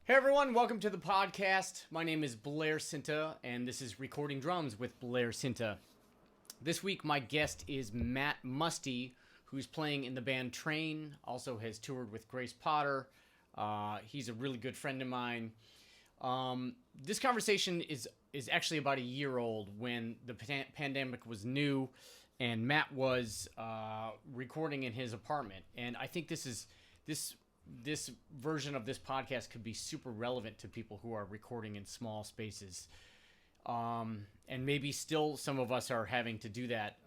Hey everyone, welcome to the podcast. My name is Blair Sinta, and this is Recording Drums with Blair Sinta. This week, my guest is Matt Musty, who's playing in the band Train, also has toured with Grace Potter. He's a really good friend of mine. This conversation is actually about a year old when the pandemic was new, and Matt was recording in his apartment. And I think this version of this podcast could be super relevant to people who are recording in small spaces. And maybe still some of us are having to do that,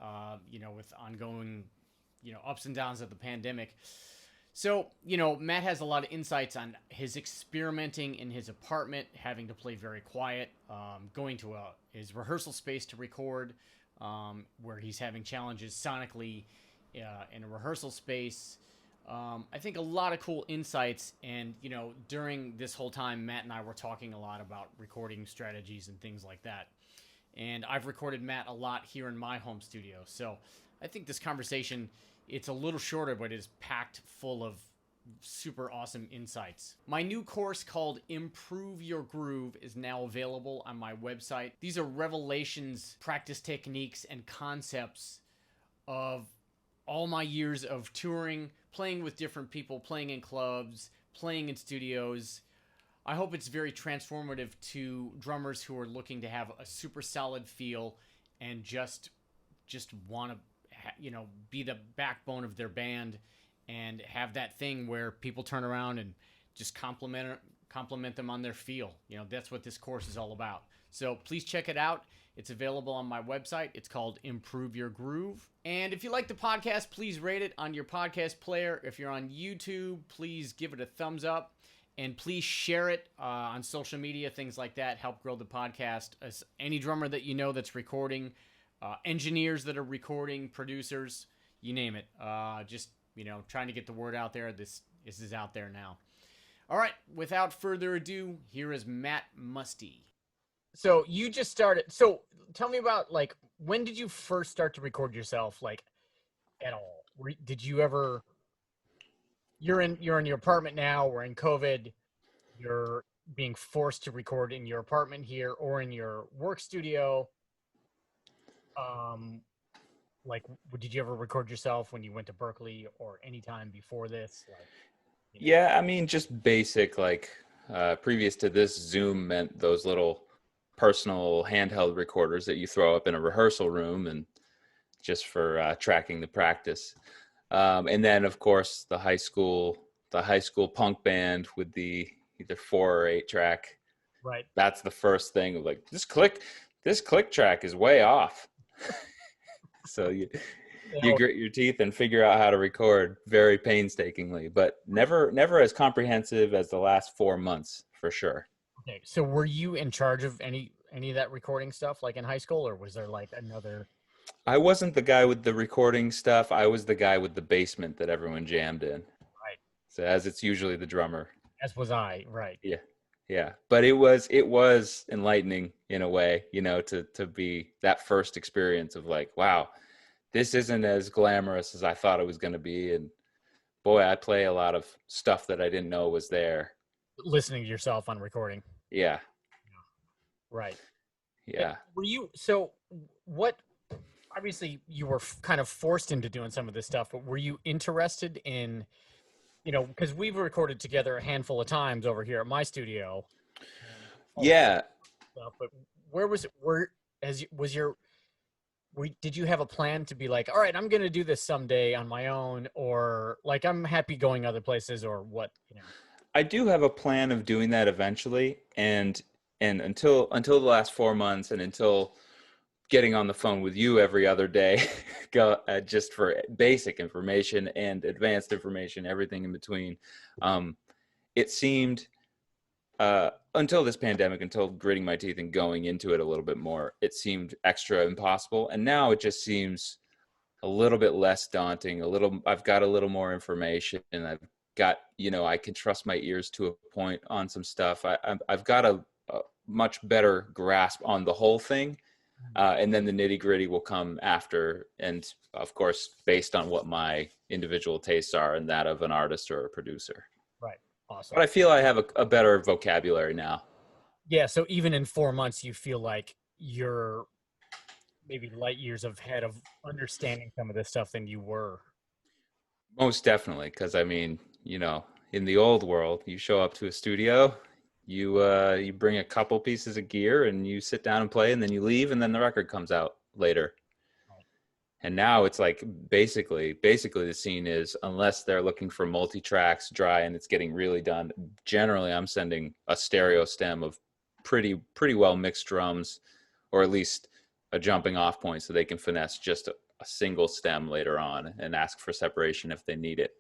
with ongoing, ups and downs of the pandemic. So, Matt has a lot of insights on his experimenting in his apartment, having to play very quiet, going to his rehearsal space to record, where he's having challenges sonically in a rehearsal space. I think a lot of cool insights, and during this whole time, Matt and I were talking a lot about recording strategies and things like that. And I've recorded Matt a lot here in my home studio, so I think this conversation, it's a little shorter, but it is packed full of super awesome insights. My new course called Improve Your Groove is now available on my website. These are revelations, practice techniques, and concepts of all my years of touring, playing with different people, playing in clubs, playing in studios. I hope it's very transformative to drummers who are looking to have a super solid feel and just want to, be the backbone of their band and have that thing where people turn around and just compliment them on their feel. That's what this course is all about. So please check it out. It's available on my website. It's called Improve Your Groove. And if you like the podcast, please rate it on your podcast player. If you're on YouTube, please give it a thumbs up. And please share it on social media, things like that. Help grow the podcast. As any drummer that you know that's recording, engineers that are recording, producers, you name it. Trying to get the word out there. This is out there now. All right, without further ado, here is Matt Musty. So you just started. So tell me about, when did you first start to record yourself, at all? Did you ever? You're in your apartment now. We're in COVID. You're being forced to record in your apartment here or in your work studio. Did you ever record yourself when you went to Berkeley or any time before this? Yeah, I mean, just basic, previous to this, Zoom meant those little personal handheld recorders that you throw up in a rehearsal room and just for tracking the practice. And then, of course, the high school punk band with the either 4 or 8 track. Right. That's the first thing of this click track is way off. So you grit your teeth and figure out how to record very painstakingly, but never as comprehensive as the last 4 months for sure. Okay, so were you in charge of any of that recording stuff, in high school, or was there another? I wasn't the guy with the recording stuff. I was the guy with the basement that everyone jammed in. Right. So as it's usually the drummer. As was I, right. Yeah. But it was enlightening in a way, to be that first experience of wow, this isn't as glamorous as I thought it was going to be. And boy, I play a lot of stuff that I didn't know was there. Listening to yourself on recording. Yeah. Right. Yeah. Obviously you were kind of forced into doing some of this stuff, but were you interested in, because we've recorded together a handful of times over here at my studio. Yeah. But did you have a plan to be all right, I'm going to do this someday on my own, or I'm happy going other places, or what, I do have a plan of doing that eventually. And until the last 4 months and until getting on the phone with you every other day, just for basic information and advanced information, everything in between. It seemed, until this pandemic, until gritting my teeth and going into it a little bit more, it seemed extra impossible. And now it just seems a little bit less daunting, I've got a little more information, and I've got, I can trust my ears to a point on some stuff. I've got a much better grasp on the whole thing. And then the nitty gritty will come after. And of course, based on what my individual tastes are and that of an artist or a producer. Right. Awesome. But I feel I have a better vocabulary now. Yeah, so even in 4 months, you feel like you're maybe light years ahead of understanding some of this stuff than you were. Most definitely, because I mean, in the old world, you show up to a studio, you bring a couple pieces of gear and you sit down and play, and then you leave, and then the record comes out later. And now it's like basically the scene is, unless they're looking for multi-tracks dry and it's getting really done, generally I'm sending a stereo stem of pretty well mixed drums, or at least a jumping off point so they can finesse just a single stem later on and ask for separation if they need it.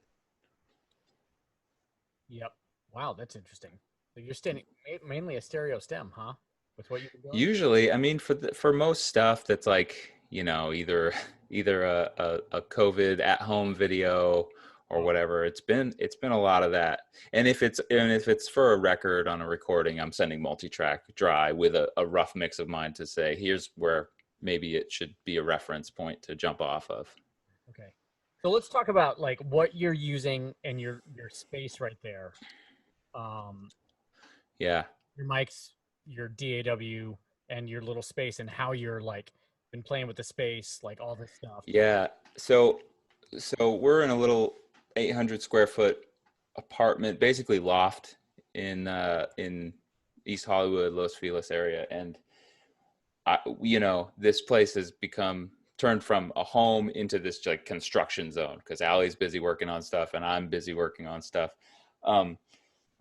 Yep. Wow, that's interesting. So you're standing mainly a stereo stem, huh? With what you've been doing? Usually, I mean, for most stuff that's like, either a COVID at home video or Oh, whatever, it's been a lot of that. And if it's for a record on a recording, I'm sending multi-track dry with a rough mix of mine to say, here's where maybe it should be a reference point to jump off of. okay. So let's talk about like what you're using and your space right there. Um, Yeah. your mics, your DAW, and your little space, and how you're like been playing with the space, like all this stuff. Yeah. So we're in a little 800 square foot apartment, basically loft in East Hollywood, Los Feliz area, and this place has become turned from a home into this like construction zone because Allie's busy working on stuff and I'm busy working on stuff. Um,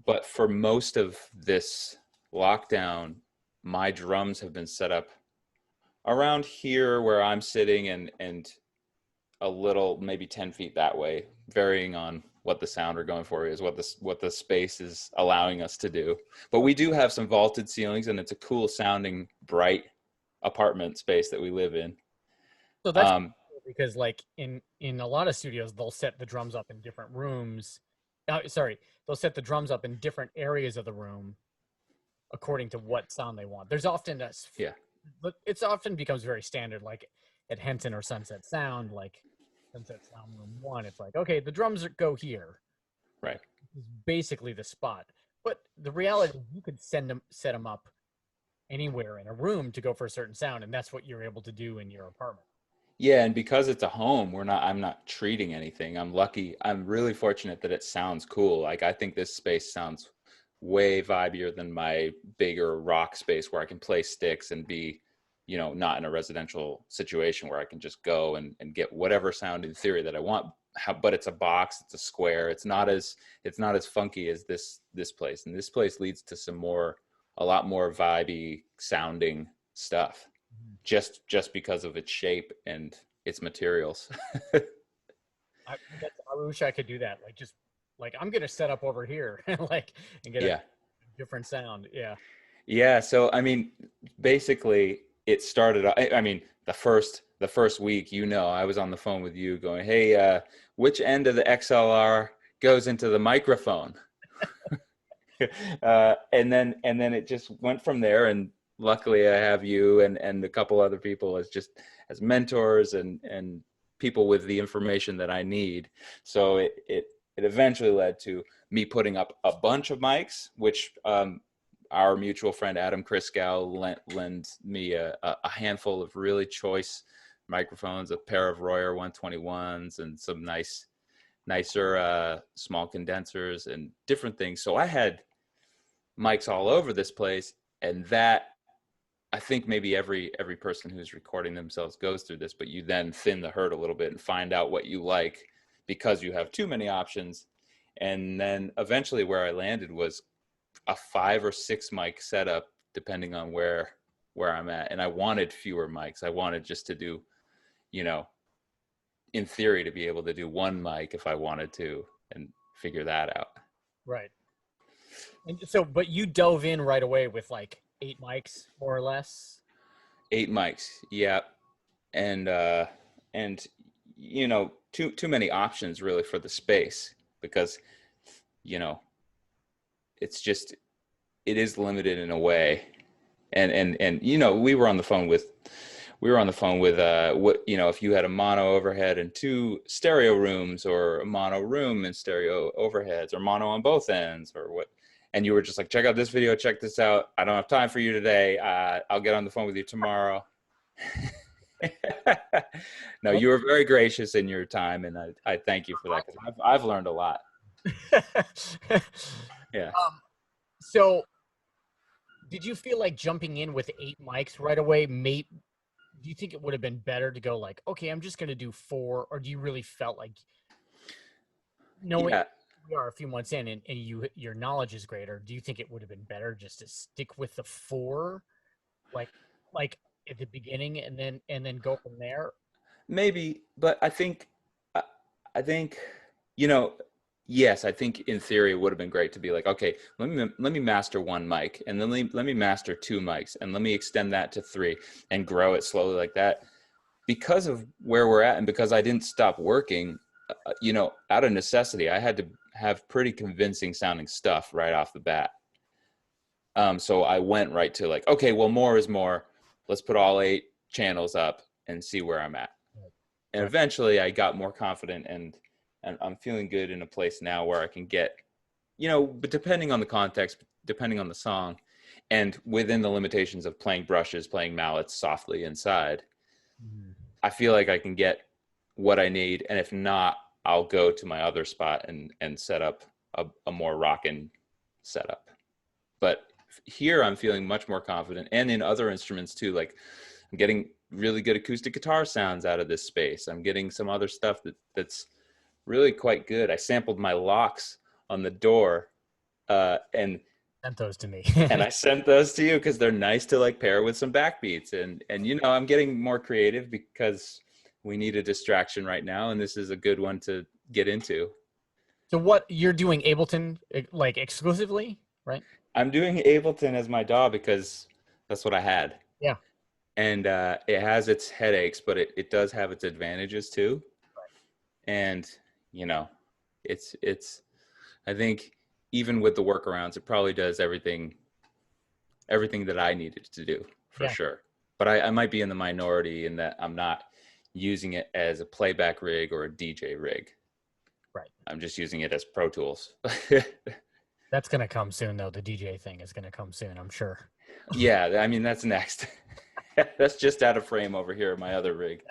but for most of this lockdown, my drums have been set up around here where I'm sitting, and a little, maybe 10 feet that way, varying on what the sound we're going for is, what the space is allowing us to do. But we do have some vaulted ceilings, and it's a cool sounding, bright apartment space that we live in. So that's Um, cool because like in a lot of studios, they'll set the drums up in different rooms. Sorry, they'll set the drums up in different areas of the room according to what sound they want. There's often yeah, but it's often becomes very standard, like at Henson or Sunset Sound, like Sunset Sound Room One. It's like, okay, the drums go here. right. Is basically the spot. But the reality is you could set them up anywhere in a room to go for a certain sound, and that's what you're able to do in your apartment. Yeah, and because it's a home, I'm not treating anything. I'm lucky. I'm really fortunate that it sounds cool. Like, I think this space sounds way vibier than my bigger rock space where I can play sticks and be, not in a residential situation where I can just go and get whatever sound in theory that I want. But it's a box, it's a square. It's not as funky as this place. And this place leads to a lot more vibey sounding stuff, Mhm. just because of its shape and its materials. I wish I could do that. Like just like I'm gonna set up over here, like and get a Yeah. different sound. Yeah. Yeah, so I mean, basically it started, I mean, the first week, I was on the phone with you going, "Hey, which end of the XLR goes into the microphone?" And then it just went from there, and luckily I have you and a couple other people as mentors and people with the information that I need. So it eventually led to me putting up a bunch of mics, which our mutual friend Adam Kriskow lent me a handful of really choice microphones, a pair of Royer 121s, and some nicer small condensers and different things. So I had mics all over this place, and that, I think maybe every person who's recording themselves goes through this, but you then thin the herd a little bit and find out what you like because you have too many options. And then eventually where I landed was a 5 or 6 mic setup, depending on where I'm at. And I wanted fewer mics. I wanted just to do, in theory, to be able to do one mic if I wanted to, and figure that out. Right. And so, but you dove in right away with like 8 mics, more or less. 8 mics, yeah. And too many options really for the space, because you know it is limited in a way. And we were on the phone with we were on the phone with what, you know, if you had a mono overhead and two stereo rooms, or a mono room and stereo overheads, or mono on both ends, or what. And you were just like, check out this video, check this out. I don't have time for you today. I'll get on the phone with you tomorrow. No, you were very gracious in your time, and I thank you for that, because I've learned a lot. Yeah. So did you feel like jumping in with 8 mics right away do you think it would have been better to go like, okay, I'm just going to do 4, or do you really felt like knowing Yeah. we are a few months in and your knowledge is greater, do you think it would have been better just to stick with the 4 like at the beginning and then go from there? Maybe, but I think, you know, yes, I think in theory it would have been great to be like, okay, let me master 1 mic, and then let me master 2 mics, and let me extend that to 3 and grow it slowly like that. Because of where we're at, and because I didn't stop working, you know, out of necessity, I had to have pretty convincing sounding stuff right off the bat. So I went right to like, okay, well, more is more. Let's put all 8 channels up and see where I'm at. And eventually I got more confident, and I'm feeling good in a place now where I can get, you know, but depending on the context, depending on the song, and within the limitations of playing brushes, playing mallets softly inside, I feel like I can get what I need. And if not, I'll go to my other spot and set up a more rockin' setup. But here I'm feeling much more confident, and in other instruments too. Like, I'm getting really good acoustic guitar sounds out of this space. I'm getting some other stuff that's really quite good. I sampled my locks on the door, and Sent those to me. and I sent those to you because they're nice to like pair with some backbeats. And you know, I'm getting more creative because we need a distraction right now, and this is a good one to get into. So what you're doing Ableton like exclusively, right? I'm doing Ableton as my DAW because that's what I had. Yeah. And it has its headaches, but it does have its advantages too. And, you know, it's I think even with the workarounds, it probably does everything that I needed to do, for sure. But I might be in the minority in that I'm not using it as a playback rig or a DJ rig. Right. I'm just using it as Pro Tools. That's going to come soon, though. The DJ thing is going to come soon, I'm sure. Yeah, I mean, that's next. That's just out of frame over here, my other rig.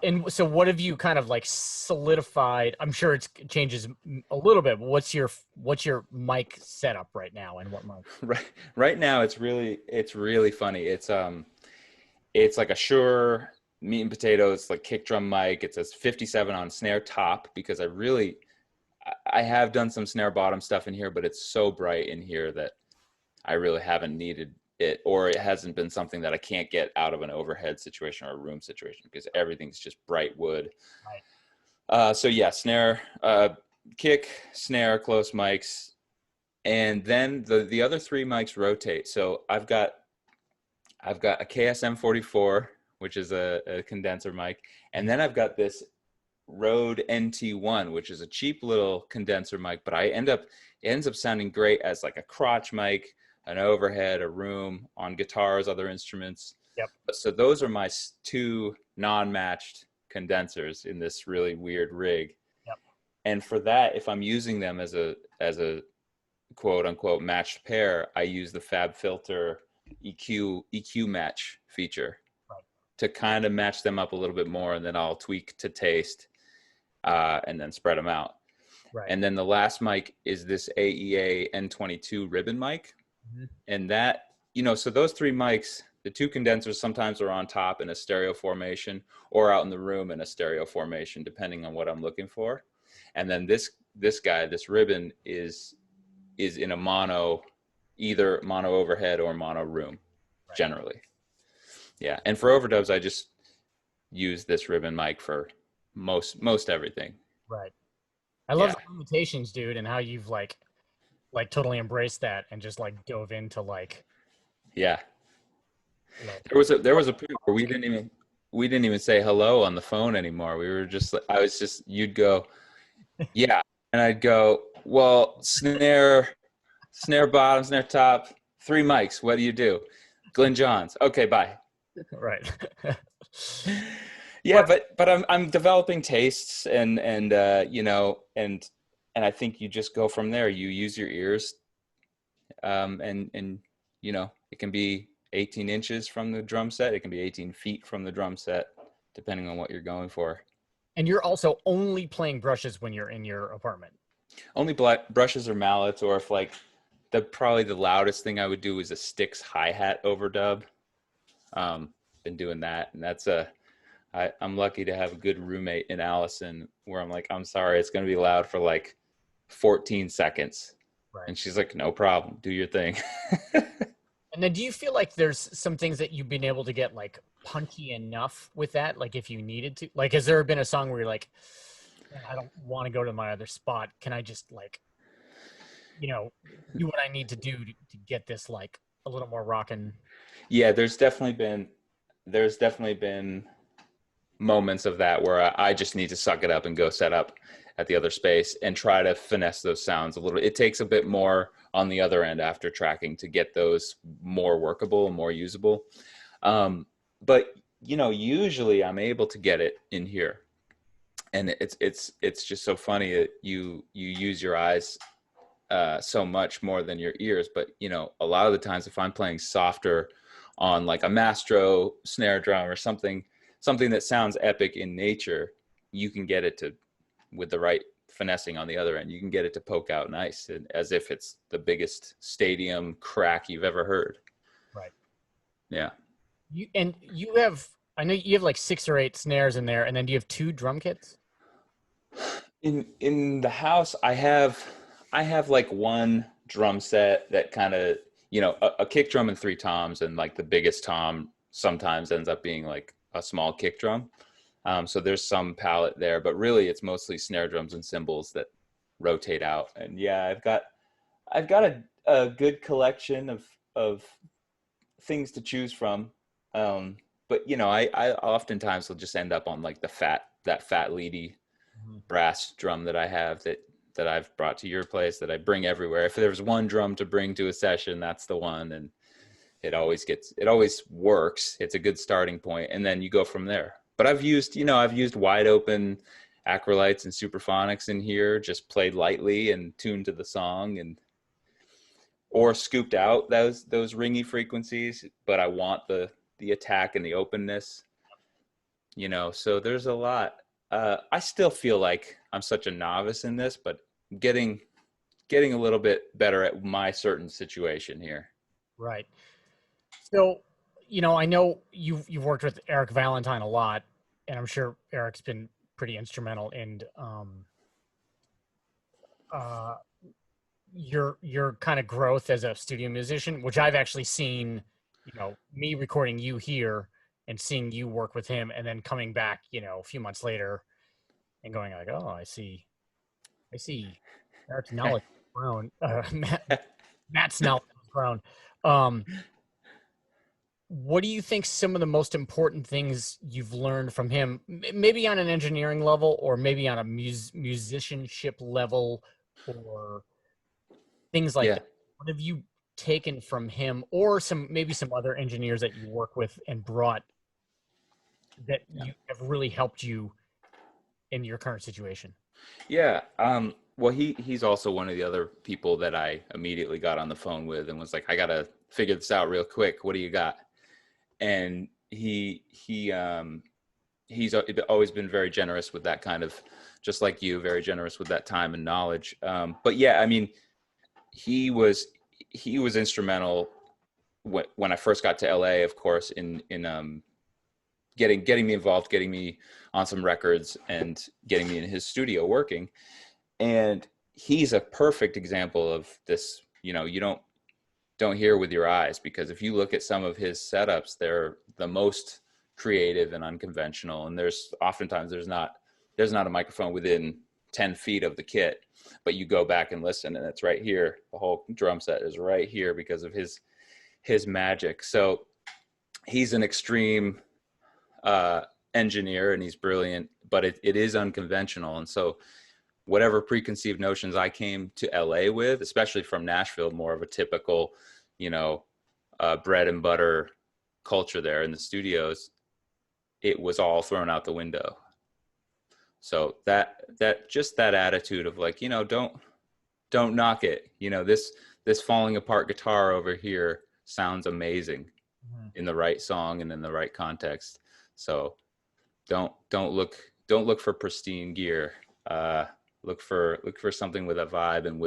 And so what have you kind of like solidified? I'm sure it changes a little bit, but what's your mic setup right now, and what mic? Right now it's really funny. It's like a Shure meat and potatoes, like kick drum mic. It says 57 on snare top, because I have done some snare bottom stuff in here, but it's so bright in here that I really haven't needed it, or it hasn't been something that I can't get out of an overhead situation or a room situation, because everything's just bright wood. Right. So yeah, snare, kick, snare, close mics, and then the other 3 mics rotate. So I've got a KSM 44, which is a condenser mic, and then I've got this Rode NT1, which is a cheap little condenser mic, but it ends up sounding great as like a crotch mic, an overhead, a room, on guitars, other instruments. Yep. So those are my 2 non-matched condensers in this really weird rig. Yep. And for that, if I'm using them as a quote unquote matched pair, I use the FabFilter EQ match feature, right, to kind of match them up a little bit more, and then I'll tweak to taste, and then spread them out. Right. And then the last mic is this AEA N22 ribbon mic. Mm-hmm. And that, you know, so those 3 mics, the 2 condensers sometimes are on top in a stereo formation, or out in the room in a stereo formation, depending on what I'm looking for. And then this ribbon is in a mono, either mono overhead or mono room, right, generally. Yeah. And for overdubs, I just use this ribbon mic for most everything. Right. I love the limitations, dude, and how you've like totally embraced that and just like dove into like. Yeah. There was a point where we didn't even say hello on the phone anymore. We were just you'd go, yeah, and I'd go, well, snare bottom, snare top, 3 mics. What do you do? Glenn Johns. Okay, bye. Right. Yeah, but I'm developing tastes and you know and I think you just go from there. You use your ears, and you know it can be 18 inches from the drum set. It can be 18 feet from the drum set, depending on what you're going for. And you're also only playing brushes when you're in your apartment. Only black brushes or mallets, or if like probably the loudest thing I would do is a Styx hi-hat overdub. Been doing that, and I'm lucky to have a good roommate in Allison where I'm like, I'm sorry, it's going to be loud for like 14 seconds. Right. And she's like, no problem, do your thing. And then do you feel like there's some things that you've been able to get like punchy enough with that? Like if you needed to, like, has there been a song where you're like, "Man, I don't want to go to my other spot. Can I just like, do what I need to do to get this like a little more rockin'?" Yeah, there's definitely been moments of that where I just need to suck it up and go set up at the other space and try to finesse those sounds a little. It takes a bit more on the other end after tracking to get those more workable and more usable. But you know, usually I'm able to get it in here, and it's just so funny that you use your eyes so much more than your ears. But you know, a lot of the times if I'm playing softer on like a Mastro snare drum or something that sounds epic in nature, you can get it to, with the right finessing on the other end, you can get it to poke out nice, and as if it's the biggest stadium crack you've ever heard. Right. Yeah. You have, I know you have like 6 or 8 snares in there, and then do you have 2 drum kits? In the house, I have like one drum set that kind of, you know, a kick drum and 3 toms, and like the biggest tom sometimes ends up being like a small kick drum. So there's some palette there, but really it's mostly snare drums and cymbals that rotate out. And yeah, I've got a good collection of things to choose from. But you know, I oftentimes will just end up on like that fat leady Mhm. brass drum that I have that I've brought to your place, that I bring everywhere. If there's one drum to bring to a session, that's the one. And it always works. It's a good starting point, and then you go from there. But I've used wide open acrylites and superphonics in here, just played lightly and tuned to the song, and or scooped out those ringy frequencies, but I want the attack and the openness, you know. So there's a lot. I still feel like I'm such a novice in this, but getting getting a little bit better at my certain situation here. Right. So, I know you've worked with Eric Valentine a lot, and I'm sure Eric's been pretty instrumental in uh, your kind of growth as a studio musician, which I've actually seen. Me recording you here and seeing you work with him, and then coming back, a few months later and going like, "Oh, I see, Eric's knowledge has grown. Matt's knowledge has grown." Um, what do you think some of the most important things you've learned from him, maybe on an engineering level or maybe on a musicianship level, or things like Yeah. that? What have you taken from him, or maybe some other engineers that you work with and brought that Yeah. you have really helped you in your current situation? Yeah. Well, he's also one of the other people that I immediately got on the phone with and was like, I gotta figure this out real quick. What do you got? And he's always been very generous with that kind of, just like you, very generous with that time and knowledge. But yeah, I mean, he was he was instrumental when I first got to LA, of course, in getting me involved, getting me on some records, and getting me in his studio working. And he's a perfect example of this. You know, you don't hear with your eyes, because if you look at some of his setups, they're the most creative and unconventional. And there's not a microphone within 10 feet of the kit, but you go back and listen and it's right here. The whole drum set is right here because of his magic. So he's an extreme engineer, and he's brilliant, but it is unconventional. And so whatever preconceived notions I came to LA with, especially from Nashville, more of a typical, you know, bread and butter culture there in the studios, it was all thrown out the window. So that just that attitude of like, don't knock it. This falling apart guitar over here sounds amazing in the right song and in the right context. So don't look for pristine gear. Look for something with a vibe, and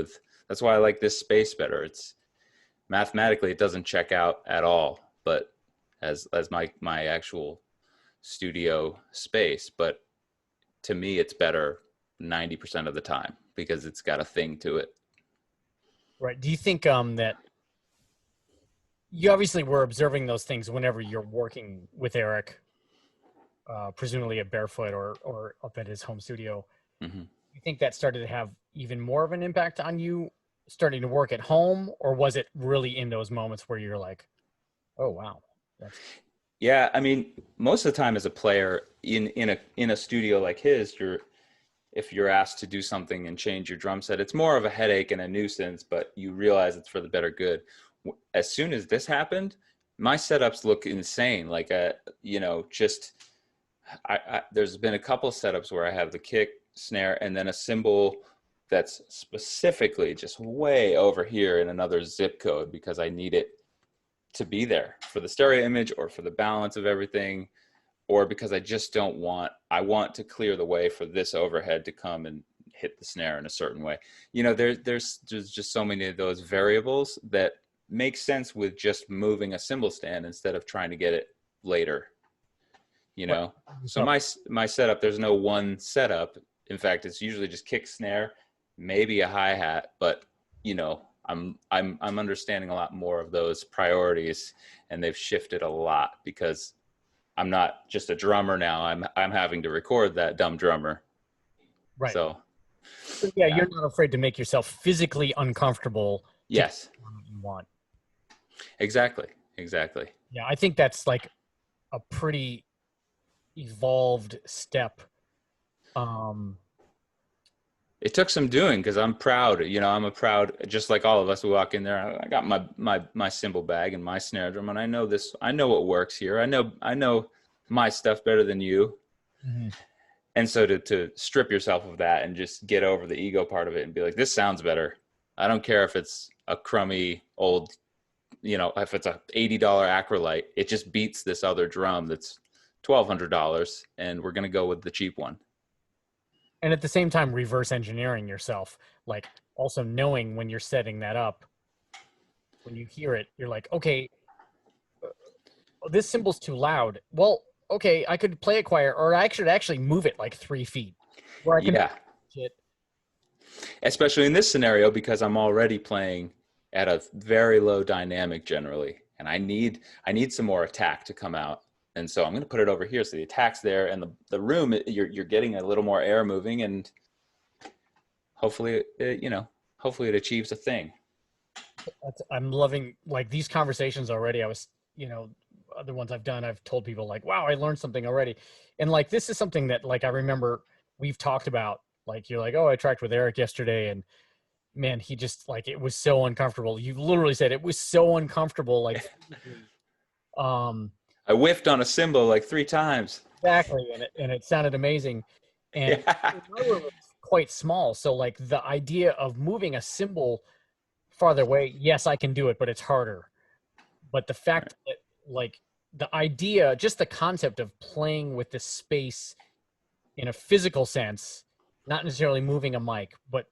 that's why I like this space better. It's mathematically it doesn't check out at all, but as my actual studio space, but to me it's better 90% of the time because it's got a thing to it. Right. Do you think that you obviously were observing those things whenever you're working with Eric, presumably at Barefoot or up at his home studio? Mm-hmm. You think that started to have even more of an impact on you starting to work at home, or was it really in those moments where you're like, oh wow? Yeah, I mean, most of the time as a player in a studio like his, if you're asked to do something and change your drum set, it's more of a headache and a nuisance, but you realize it's for the better good. As soon as this happened, my setups look insane. Like, there's been a couple setups where I have the kick, snare, and then a cymbal that's specifically just way over here in another zip code because I need it to be there for the stereo image or for the balance of everything, or because I want to clear the way for this overhead to come and hit the snare in a certain way. There's just so many of those variables that make sense with just moving a cymbal stand instead of trying to get it later. So my setup, there's no one setup. In fact, it's usually just kick, snare, maybe a hi-hat, but I'm understanding a lot more of those priorities, and they've shifted a lot because I'm not just a drummer now. I'm having to record that dumb drummer. Right. So yeah, you're not afraid to make yourself physically uncomfortable. Yes. You want. Exactly. Yeah, I think that's like a pretty evolved step. It took some doing because I'm proud. Just like all of us who walk in there, I got my cymbal bag and my snare drum, and I know what works here. I know my stuff better than you. Mm-hmm. And so to strip yourself of that and just get over the ego part of it and be like, this sounds better. I don't care if it's a crummy old, if it's a $80 Acrolite, it just beats this other drum that's $1,200, and we're going to go with the cheap one. And at the same time, reverse engineering yourself, like also knowing when you're setting that up, when you hear it, you're like, okay, this cymbal's too loud. Well, okay, I could play it quieter, or I should actually move it like 3 feet. Where I can it. Especially in this scenario, because I'm already playing at a very low dynamic generally, and I need some more attack to come out. And so I'm going to put it over here so the attack's there, and the room, you're getting a little more air moving, and hopefully it achieves a thing. I'm loving like these conversations already. I was, other ones I've done, I've told people like, wow, I learned something already. And like, this is something that like, I remember we've talked about, like, you're like, oh, I tracked with Eric yesterday, and man, he just like, it was so uncomfortable. You literally said it was so uncomfortable. Like, I whiffed on a cymbal like 3 times. Exactly, and it sounded amazing. And my room is quite small, so like the idea of moving a cymbal farther away, yes, I can do it, but it's harder. But the fact that like the idea, just the concept of playing with this space in a physical sense, not necessarily moving a mic, but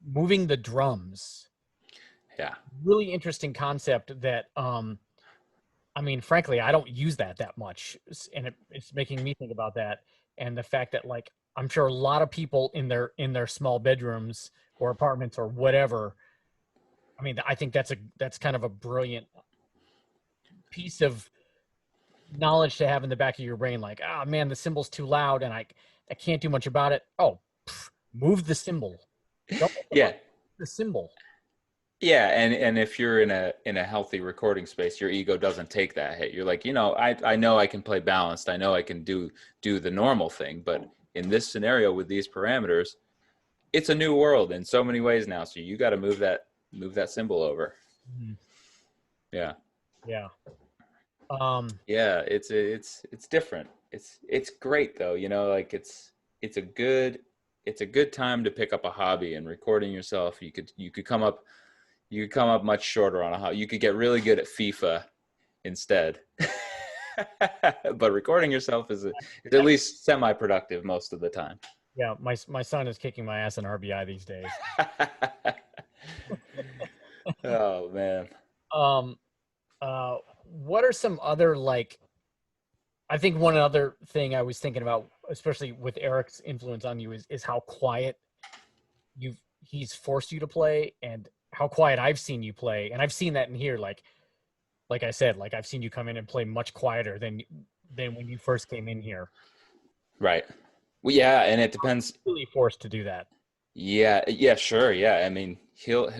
moving the drums. Yeah. Really interesting concept that I mean, frankly, I don't use that much, and it's making me think about that. And the fact that, like, I'm sure a lot of people in their small bedrooms or apartments or whatever. I mean, I think that's kind of a brilliant piece of knowledge to have in the back of your brain. Like, ah, man, the cymbal's too loud, and I can't do much about it. Oh, move the cymbal. Yeah, the cymbal. Yeah, and if you're in a healthy recording space, your ego doesn't take that hit. You're like, I know I can play balanced. I know I can do the normal thing, but in this scenario with these parameters, it's a new world in so many ways now. So you got to move that cymbal over. Mm-hmm. Yeah. Yeah. Yeah, it's different. It's great though, you know, like it's a good it's a good time to pick up a hobby. And recording yourself, you could come up much shorter on a hobby. You could get really good at FIFA instead. But recording yourself is at least semi-productive most of the time. Yeah, my son is kicking my ass in RBI these days. Oh man. Um, what are some other like? I think one other thing I was thinking about, especially with Eric's influence on you, is how quiet he's forced you to play, and how quiet I've seen you play, and I've seen that in here. Like I said, like I've seen you come in and play much quieter than when you first came in here. Right. Well, yeah, and it depends. Really forced to do that. Yeah, yeah, sure. Yeah. I mean, he'll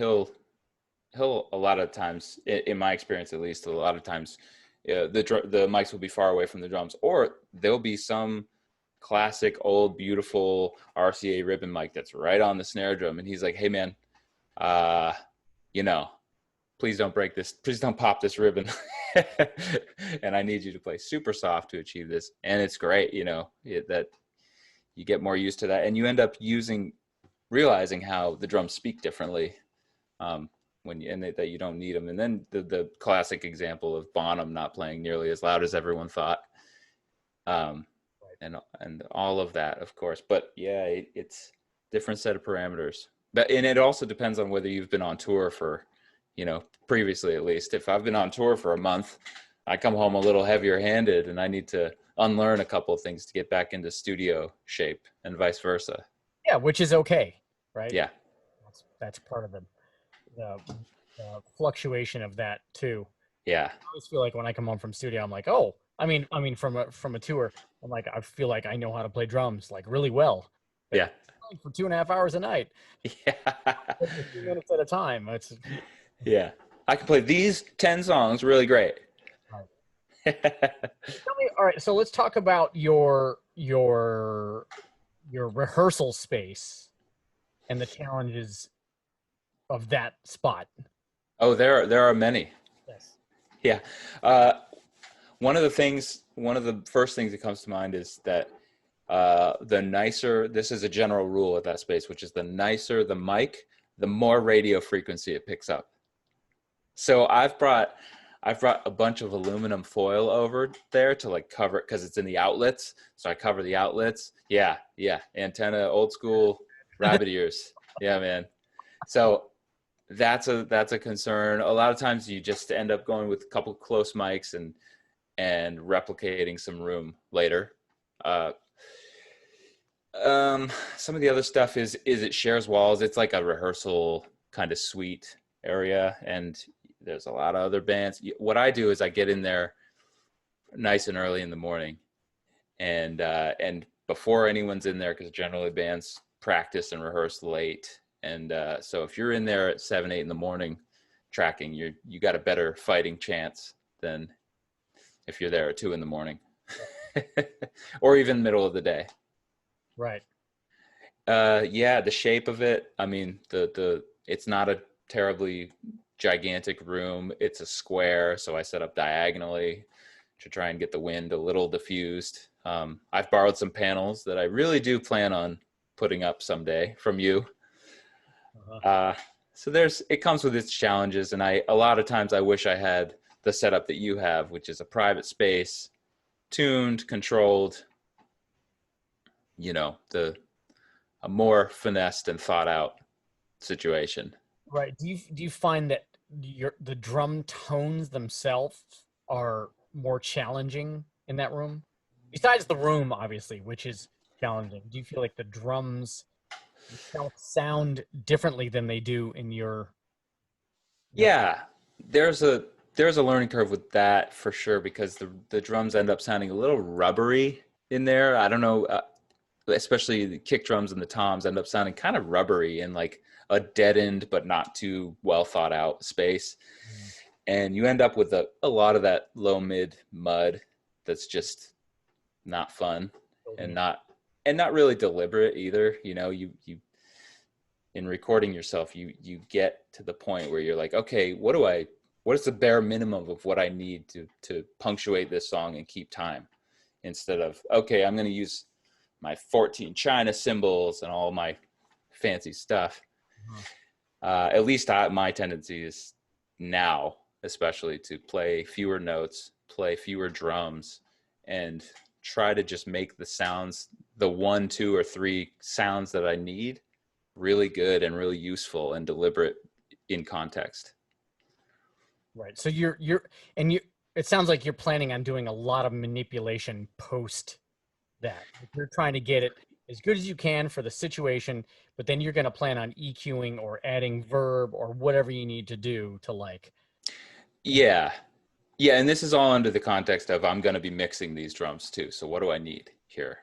a lot of times, in my experience at least, a lot of times, the mics will be far away from the drums, or there'll be some classic old beautiful RCA ribbon mic that's right on the snare drum, and he's like, "Hey man, uh, you know, please don't break this, please don't pop this ribbon." And I need you to play super soft to achieve this. And it's great, you know, that you get more used to that, and you end up realizing how the drums speak differently, um, that you don't need them. And then the classic example of Bonham not playing nearly as loud as everyone thought, um, and all of that, of course. But yeah, it's different set of parameters. And it also depends on whether you've been on tour for, you know, previously at least. If I've been on tour for a month, I come home a little heavier handed, and I need to unlearn a couple of things to get back into studio shape, and vice versa. Yeah, which is okay, right? Yeah. That's part of the, the fluctuation of that too. Yeah. I always feel like when I come home from studio, I'm like, oh, I mean, from a tour, I'm like, I feel like I know how to play drums like really well. Like, Yeah. for 2.5 hours a night, Yeah. a few minutes at a time. It's Yeah. I can play these 10 songs really great. right. Tell me, all right. So let's talk about your rehearsal space and the challenges of that spot. Oh, there are many. Yes. Yeah. One of the first things that comes to mind is that the nicer, this is a general rule at that space, which is the nicer the mic, the more radio frequency it picks up. So I've brought a bunch of aluminum foil over there to like cover it, because it's in the outlets. So I cover the outlets. Yeah, yeah. Antenna, old school rabbit ears. Yeah, man. So that's a concern. A lot of times you just end up going with a couple close mics and replicating some room later. Uh, some of the other stuff is it shares walls. It's like a rehearsal kind of suite area, and there's a lot of other bands. What I do is I get in there nice and early in the morning, and before anyone's in there, because generally bands practice and rehearse late. And so if you're in there at 7, 8 in the morning tracking, you got a better fighting chance than if you're there at 2 in the morning, or even middle of the day. Right. Yeah, the shape of it. I mean, it's not a terribly gigantic room. It's a square, so I set up diagonally to try and get the wind a little diffused. I've borrowed some panels that I really do plan on putting up someday from you. So it comes with its challenges, and a lot of times I wish I had the setup that you have, which is a private space, tuned, controlled, you know, a more finessed and thought out situation. Right. Do you find that the drum tones themselves are more challenging in that room? Besides the room, obviously, which is challenging. Do you feel like the drums themselves sound differently than they do in your Yeah, there's a learning curve with that for sure, because the drums end up sounding a little rubbery in there. I don't know, especially the kick drums and the toms end up sounding kind of rubbery in like a deadened but not too well thought out space. And you end up with a lot of that low mid mud that's just not fun, and not really deliberate either. You know, you in recording yourself, you get to the point where you're like, okay, what do I what is the bare minimum of what I need to punctuate this song and keep time, instead of, okay, I'm going to use my 14 China cymbals and all my fancy stuff. At least my tendency is now, especially, to play fewer notes, play fewer drums, and try to just make the sounds, the 1, 2, or 3 sounds that I need, really good and really useful and deliberate in context. Right. So and it sounds like you're planning on doing a lot of manipulation post that. You're trying to get it as good as you can for the situation, but then you're going to plan on EQing or adding verb or whatever you need to do to like. Yeah. Yeah. And this is all under the context of, I'm going to be mixing these drums too. So what do I need here?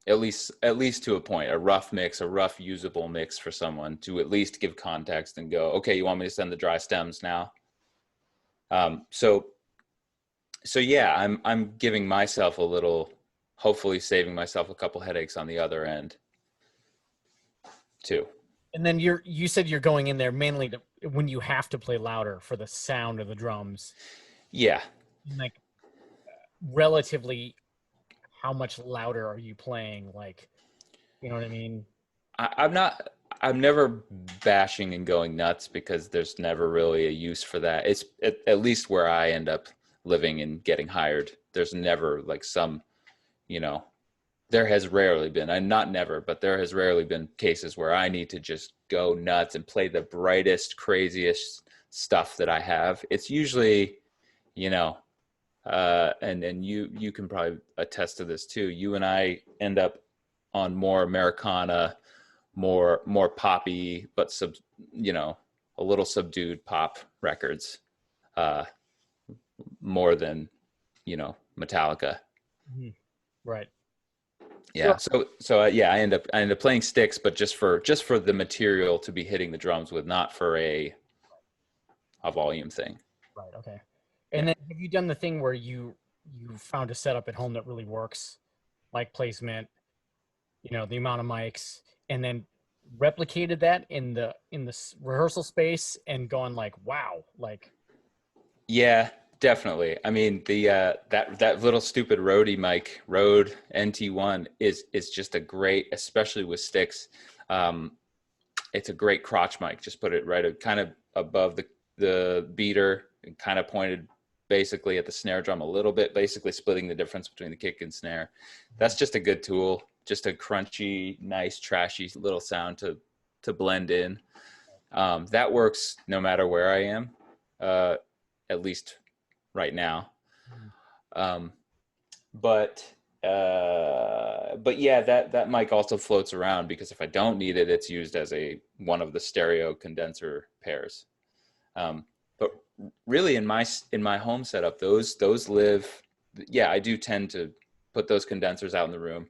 At least to a point, a rough mix, a rough usable mix for someone to at least give context and go, okay, you want me to send the dry stems now? So yeah, I'm giving myself a little, hopefully saving myself a couple headaches on the other end too. And then you said you're going in there mainly to when you have to play louder for the sound of the drums. Yeah. Like relatively, how much louder are you playing? Like, you know what I mean? I'm never bashing and going nuts, because there's never really a use for that. It's at least where I end up living and getting hired. There's never like some, there has rarely been, and not never, but there has rarely been cases where I need to just go nuts and play the brightest, craziest stuff that I have. It's usually, and you can probably attest to this too. You and I end up on more Americana, more poppy, but a little subdued pop records, more than, Metallica. Mm-hmm. Right. Yeah. So yeah, I end up playing sticks, but just for the material to be hitting the drums with, not for a volume thing. Right. Okay. And then have you done the thing where you found a setup at home that really works, mic placement, the amount of mics, and then replicated that in the rehearsal space and gone like, wow, like. Yeah, definitely. I mean, the that little stupid Rode mic, Rode NT1, is just a great, especially with sticks. It's a great crotch mic. Just put it right kind of above the beater, and kind of pointed basically at the snare drum a little bit, basically splitting the difference between the kick and snare. That's just a good tool. Just a crunchy, nice, trashy little sound to blend in. That works no matter where I am, at least right now. But yeah, that mic also floats around, because if I don't need it, it's used as one of the stereo condenser pairs. But really, in my home setup, those live. Yeah, I do tend to put those condensers out in the room,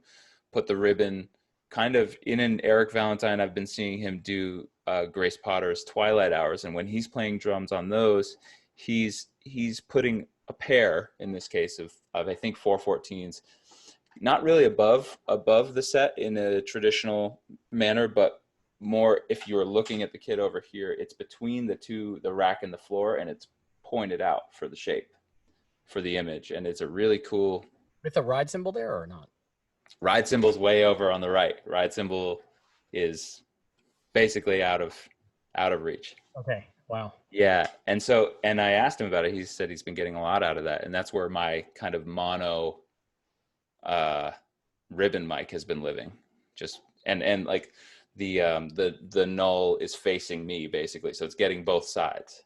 put the ribbon kind of in an Eric Valentine. I've been seeing him do Grace Potter's Twilight Hours, and when he's playing drums on those, he's putting a pair, in this case, of I think 414s, not really above the set in a traditional manner, but more, if you were looking at the kit over here, it's between the rack and the floor, and it's pointed out for the shape, for the image, and it's a really cool. With a ride cymbal there or not? Ride cymbal's way over on the right. Ride cymbal is basically out of reach. Okay. Wow. Yeah. And I asked him about it. He said he's been getting a lot out of that. And that's where my kind of mono ribbon mic has been living. Just, and like the null is facing me, basically. So it's getting both sides.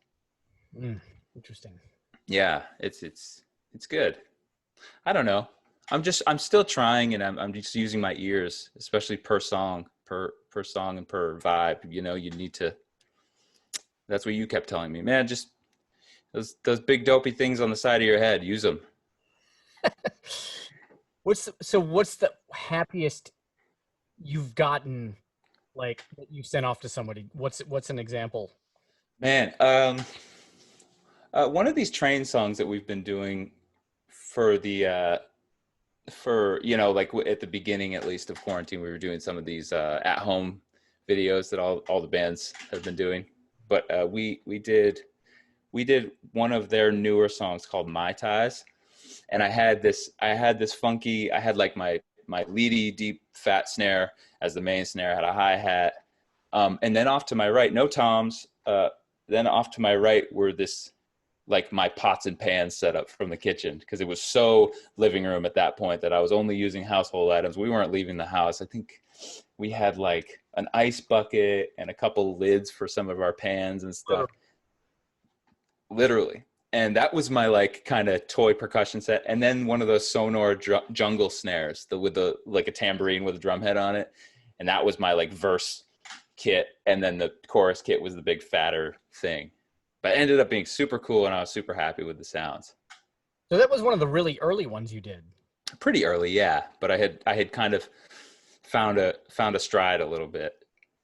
Interesting. Yeah. It's good. I don't know. I'm still trying, and I'm just using my ears, especially per song and per vibe. You need to. That's what you kept telling me, man. Just those big dopey things on the side of your head. Use them. What's the happiest you've gotten, like, that you sent off to somebody? What's an example? Man, one of these train songs that we've been doing for the like at the beginning, at least, of quarantine, we were doing some of these at home videos that all the bands have been doing. But we did we did one of their newer songs called My Ties, and I had this funky, I had like my leady deep fat snare as the main snare, had a hi-hat, and then off to my right, no toms, then off to my right were this, like, my pots and pans set up from the kitchen, because it was so living room at that point that I was only using household items. We weren't leaving the house. I think we had like an ice bucket and a couple lids for some of our pans and stuff, literally. And that was my like kind of toy percussion set. And then one of those Sonor jungle snares, with the like a tambourine with a drum head on it. And that was my like verse kit. And then the chorus kit was the big fatter thing. But it ended up being super cool, and I was super happy with the sounds. So that was one of the really early ones you did. Pretty early, yeah. But I had kind of found a stride a little bit.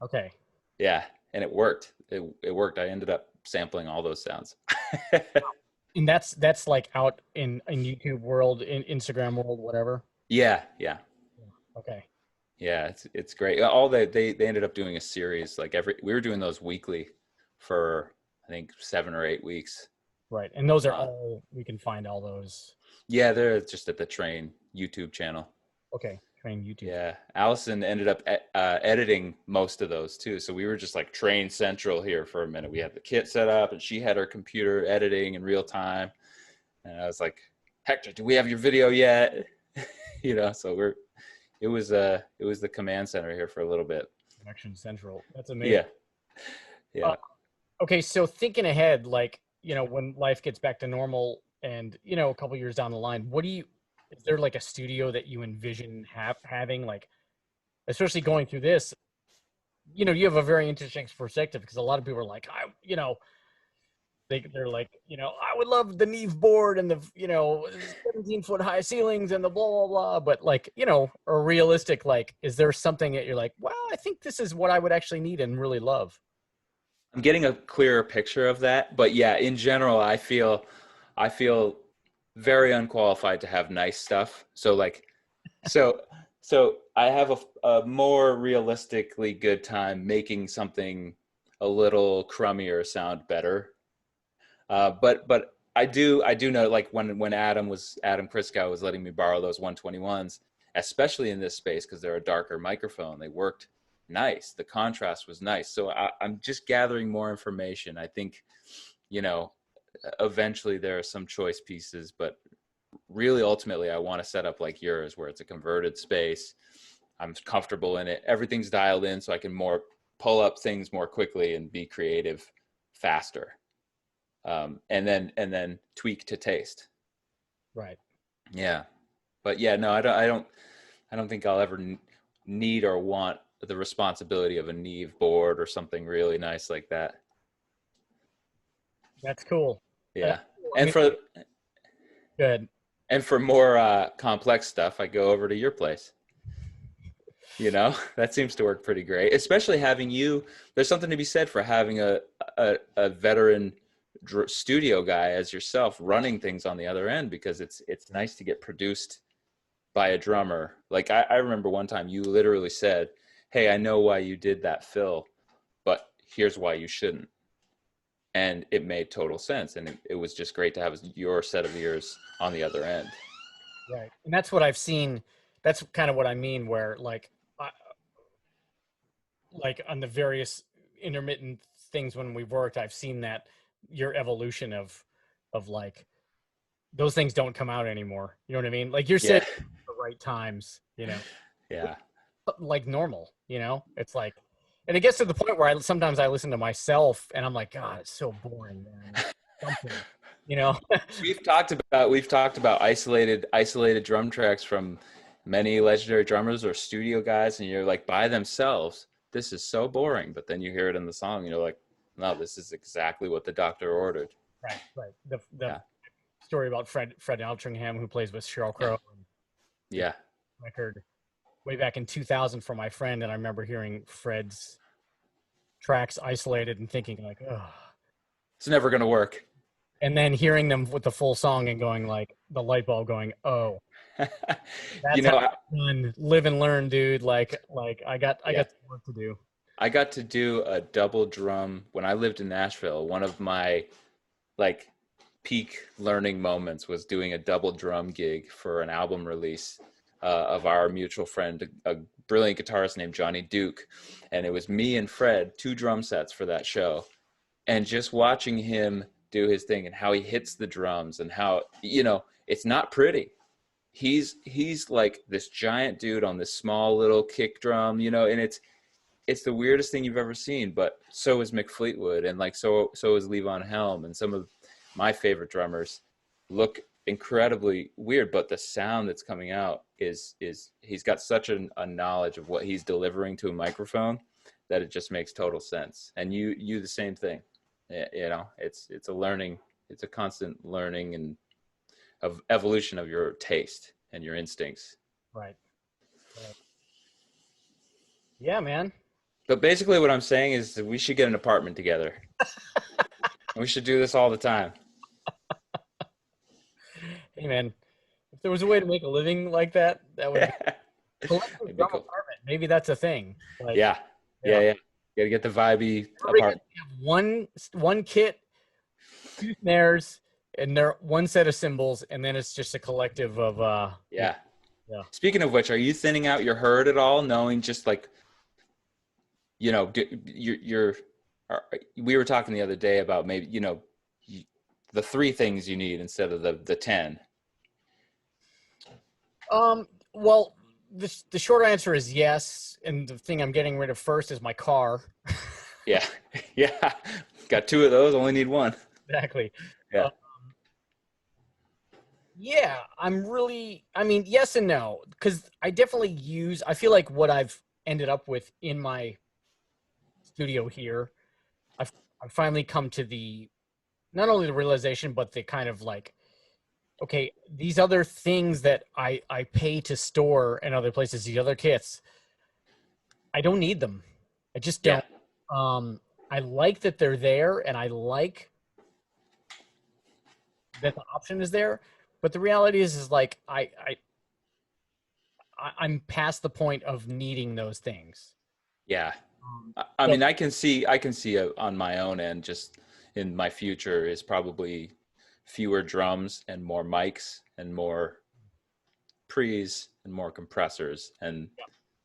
Okay. Yeah, and it worked. It worked. I ended up sampling all those sounds. And that's like out in YouTube world, in Instagram world, whatever. Yeah. Okay. Yeah, it's great. All they ended up doing a series, like we were doing those weekly for I think 7 or 8 weeks. Right. And those are all, we can find all those. Yeah, they're just at the Train YouTube channel. Okay. Train YouTube. Yeah. Allison ended up editing most of those too. So we were just like Train Central here for a minute. We had the kit set up, and she had her computer editing in real time. And I was like, Hector, do we have your video yet? So it was the command center here for a little bit. Connection Central. That's amazing. Yeah. Okay, so thinking ahead, like, when life gets back to normal and, a couple years down the line, is there like a studio that you envision having, like, especially going through this, you have a very interesting perspective, because a lot of people are like, they're like, I would love the Neve board and the, 17-foot high ceilings and the blah, blah, blah. But like, or realistic, like, is there something that you're like, well, I think this is what I would actually need and really love? I'm getting a clearer picture of that, but yeah, in general, I feel very unqualified to have nice stuff. So I have a more realistically good time making something a little crummier sound better. But I do know, like, when Adam Kriskow was letting me borrow those 121s, especially in this space, because they're a darker microphone, they worked nice. The contrast was nice. So I'm just gathering more information. I think, eventually there are some choice pieces, but really ultimately I want to set up like yours, where it's a converted space. I'm comfortable in it. Everything's dialed in, so I can pull up things more quickly and be creative faster. And then tweak to taste. Right. Yeah. But yeah, no, I don't think I'll ever need or want the responsibility of a Neve board or something really nice like that. That's cool. Yeah. Good. And for more complex stuff, I go over to your place. That seems to work pretty great, especially having you. There's something to be said for having a veteran studio guy as yourself running things on the other end, because it's nice to get produced by a drummer. Like I remember one time you literally said, hey, I know why you did that fill, but here's why you shouldn't. And it made total sense. And it was just great to have your set of ears on the other end. Right. And that's what I've seen. That's kind of what I mean, where like on the various intermittent things when we've worked, I've seen that your evolution of like, those things don't come out anymore. You know what I mean? Like, you're saying at the right times, Yeah. Like normal, it's like, and it gets to the point where sometimes I listen to myself and I'm like, God, it's so boring, man. We've talked about isolated drum tracks from many legendary drummers or studio guys, and you're like, by themselves, this is so boring. But then you hear it in the song, and you're like, no, this is exactly what the doctor ordered. Right. The story about Fred Altringham, who plays with Sheryl Crow. Yeah. Record way back in 2000 from my friend, and I remember hearing Fred's tracks isolated and thinking like, oh, it's never gonna work. And then hearing them with the full song and going like, the light bulb going, oh, that's live and learn, dude. Like I got some work to do. I got to do a double drum when I lived in Nashville. One of my like peak learning moments was doing a double drum gig for an album release of our mutual friend, a brilliant guitarist named Johnny Duke. And it was me and Fred, 2 drum sets for that show. And just watching him do his thing and how he hits the drums and how, it's not pretty. He's like this giant dude on this small little kick drum, and it's the weirdest thing you've ever seen. But so is Mick Fleetwood, and like so is Levon Helm, and some of my favorite drummers look incredibly weird, but the sound that's coming out is he's got such a knowledge of what he's delivering to a microphone that it just makes total sense. And you the same thing. It's a learning, it's a constant learning and of evolution of your taste and your instincts. Right. Yeah, man. But basically what I'm saying is that we should get an apartment together. We should do this all the time. Hey, man, if there was a way to make a living like that, that would be collective drum cool. apartment. Maybe that's a thing. Like, Yeah. Gotta get the vibey apartment. One kit, 2 snares, and they're one set of cymbals, and then it's just a collective of yeah. Speaking of which, are you thinning out your herd at all, knowing just like, we were talking the other day about maybe, the 3 things you need instead of the 10. Well, the short answer is yes, and the thing I'm getting rid of first is my car. Yeah. Got 2 of those, only need 1. Exactly. Yeah. Yeah, yes and no, because I feel like what I've ended up with in my studio here, I've finally come to not only the realization, but the kind of like, okay, these other things that I pay to store in other places, these other kits, I don't need them. I just don't. Yeah. I like that they're there, and I like that the option is there. But the reality is like I'm past the point of needing those things. Yeah. I mean, I can see on my own end, just in my future, is probably fewer drums and more mics and more pre's and more compressors and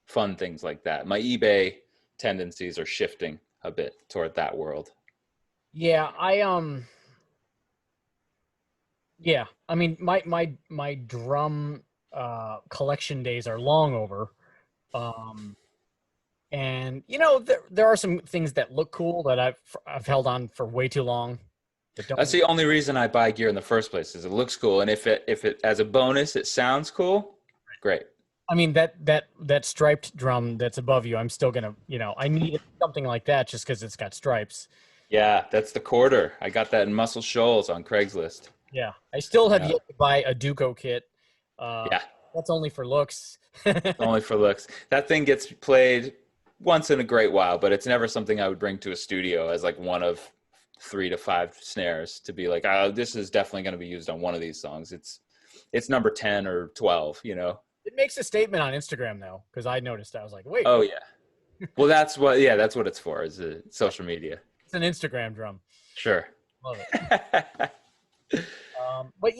fun things like that. My eBay tendencies are shifting a bit toward that world. Yeah, I mean, my drum collection days are long over. And there are some things that look cool that I've held on for way too long. That's the only reason I buy gear in the first place, is it looks cool, and if it as a bonus it sounds cool, great. I mean, that striped drum that's above you, I'm still gonna, I need something like that just because it's got stripes. Yeah, that's the quarter. I got that in Muscle Shoals on Craigslist. Yeah, I still have yet to buy a Duco kit. That's only for looks. Only for looks. That thing gets played once in a great while, but it's never something I would bring to a studio as like one of 3 to 5 snares to be like, oh, this is definitely going to be used on one of these songs. It's number 10 or 12, It makes a statement on Instagram though, because I noticed. I was like, wait. Oh yeah. Well, that's what it's for, is social media. It's an Instagram drum. Sure. Love it. But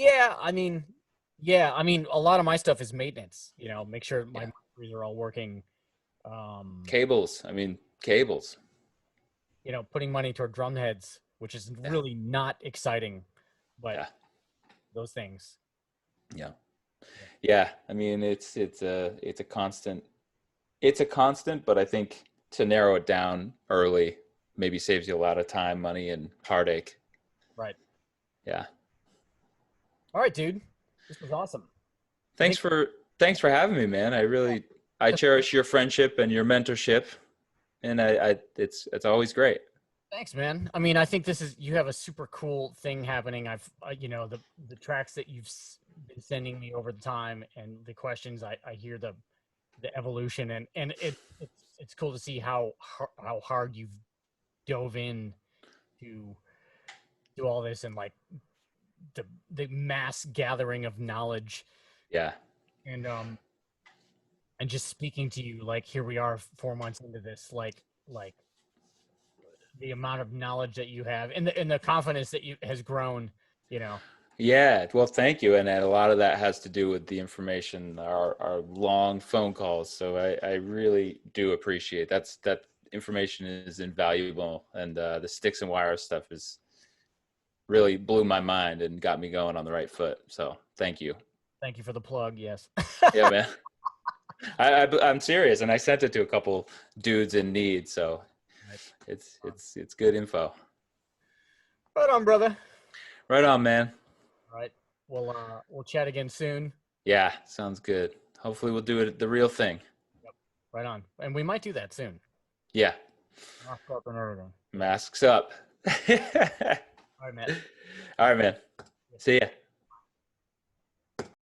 a lot of my stuff is maintenance. Make sure my microphones are all working. Cables. Putting money toward drum heads, which is really not exciting, but those things. Yeah. I mean, it's a constant. It's a constant, but I think to narrow it down early maybe saves you a lot of time, money, and heartache. Right. Yeah. All right, dude. This was awesome. Thanks for having me, man. I cherish your friendship and your mentorship, and it's always great. Thanks, man. I mean, I think you have a super cool thing happening. I've the tracks that you've been sending me over the time and the questions, I hear the evolution, and it's cool to see how hard you've dove in to do all this, and like the mass gathering of knowledge. Yeah. And just speaking to you, like, here we are 4 months into this, like the amount of knowledge that you have and the confidence that you has grown, you know. Yeah, well, thank you. And a lot of that has to do with the information, our long phone calls. So I really do appreciate that information is invaluable. And the sticks and wires stuff is really blew my mind and got me going on the right foot. So thank you. Thank you for the plug. Yes. Yeah, man. I'm serious, and I sent it to a couple dudes in need. So Right. it's good info. Right on, brother. Right on, man. All right. We'll chat again soon. Yeah, sounds good. Hopefully we'll do it the real thing. Yep. Right on. And we might do that soon. Yeah. Mask up and everything. Masks up. All right, Matt. All right, man. See ya.